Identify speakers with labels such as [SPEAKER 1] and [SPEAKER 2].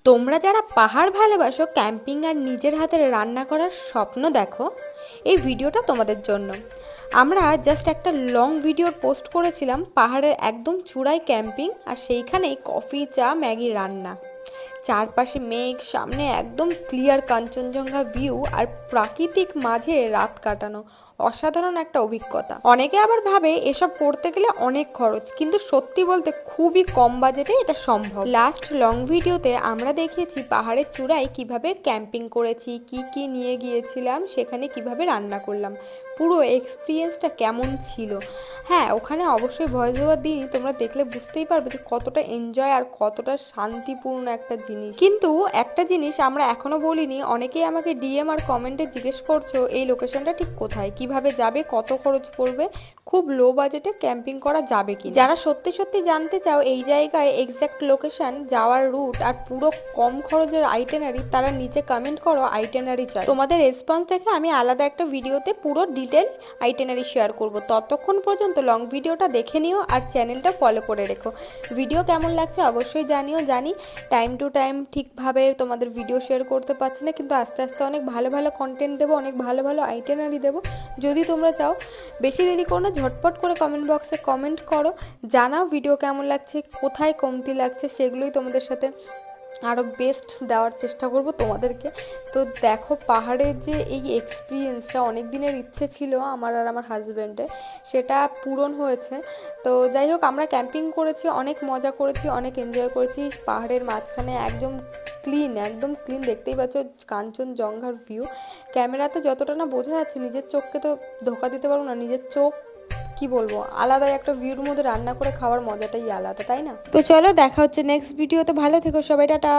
[SPEAKER 1] তোমরা যারা পাহাড় ভালোবাসো, ক্যাম্পিং আর নিজের হাতে রান্না করার স্বপ্ন দেখো, এই ভিডিওটা তোমাদের জন্য। আমরা জাস্ট একটা লং ভিডিও পোস্ট করেছিলাম পাহাড়ের একদম চূড়ায় ক্যাম্পিং, আর সেইখানেই কফি, চা, ম্যাগি রান্না। চারপাশে মেঘ, সামনে একদম ক্লিয়ার কাঞ্চনজঙ্ঘা ভিউ, আর প্রাকৃতিক মাঝে রাত কাটানো। অসাধারণ একটা অভিজ্ঞতা। অনেকে আবার ভাবে এসব করতে গেলে অনেক খরচ, কিন্তু সত্যি বলতে খুবই কম বাজেটে এটা সম্ভব। লাস্ট লং ভিডিওতে আমরা দেখিয়েছি পাহাড়ের চূড়ায় কিভাবে ক্যাম্পিং করেছি, কি কি নিয়ে গিয়েছিলাম, সেখানে কিভাবে রান্না করলাম, পুরো এক্সপিরিয়েন্সটা কেমন ছিল। হ্যাঁ, ওখানে অবশ্যই ভয়েস ওভার দিই, তোমরা দেখলে বুঝতেই পারবে যে কতটা এনজয় আর কতটা শান্তিপূর্ণ একটা জিনিস। কিন্তু একটা জিনিস আমরা এখনো বলিনি, অনেকেই আমাকে ডিএম আর কমেন্টে জিজ্ঞেস করছো এই লোকেশনটা ঠিক কোথায়, কিভাবে যাবে, কত খরচ পড়বে, খুব লো বাজেটে ক্যাম্পিং করা যাবে কি। যারা সত্যি সত্যি জানতে চাও এই জায়গায় এক্স্যাক্ট লোকেশন, যাওয়ার রুট আর পুরো কম খরচের আইটেনারি, তারা নিচে কমেন্ট করো আইটেনারি চাই। তোমাদের রেসপন্স থেকে আমি আলাদা একটা ভিডিওতে পুরো ডিটেল আইটেনারি শেয়ার করব। ততক্ষণ পর্যন্ত লং ভিডিওটা দেখে নিও আর চ্যানেলটা ফলো করে রেখো। ভিডিও কেমন লাগছে অবশ্যই জানিও। জানি টাইম টু টাইম ঠিকভাবে তোমাদের ভিডিও শেয়ার করতে পারছি না, কিন্তু আস্তে আস্তে অনেক ভালো ভালো কন্টেন্ট দেবো, অনেক ভালো ভালো আইটেনারি দেবো। যদি তোমরা চাও, বেশি দেরি করো না, ঝটপট করে কমেন্ট বক্সে কমেন্ট করো, জানাও ভিডিও কেমন লাগছে, কোথায় কমতি লাগছে, সেগুলোই তোমাদের সাথে আরও বেস্ট দেওয়ার চেষ্টা করব তোমাদেরকে। তো দেখো, পাহাড়ের যে এই এক্সপিরিয়েন্সটা, অনেক দিনের ইচ্ছে ছিল আমার আর আমার হাজব্যান্ডের, সেটা পূরণ হয়েছে। তো যাই হোক, আমরা ক্যাম্পিং করেছি, অনেক মজা করেছি, অনেক এনজয় করেছি। পাহাড়ের মাঝখানে একদম ক্লিন দেখতেই পাচ্ছ কাঞ্চনজঙ্ঘার ভিউ। ক্যামেরাতে যতটা না বোঝা যাচ্ছে, নিজের চোখকে তো ধোকা দিতে পারবো না। নিজের চোখ কি বলবো, আলাদাই একটা ভিউর মধ্যে রান্না করে খাওয়ার মজাটাই আলাদা, তাই না? তো চলো, দেখা হচ্ছে নেক্সট ভিডিওতে। ভালো থেকো সবাই, টাটা।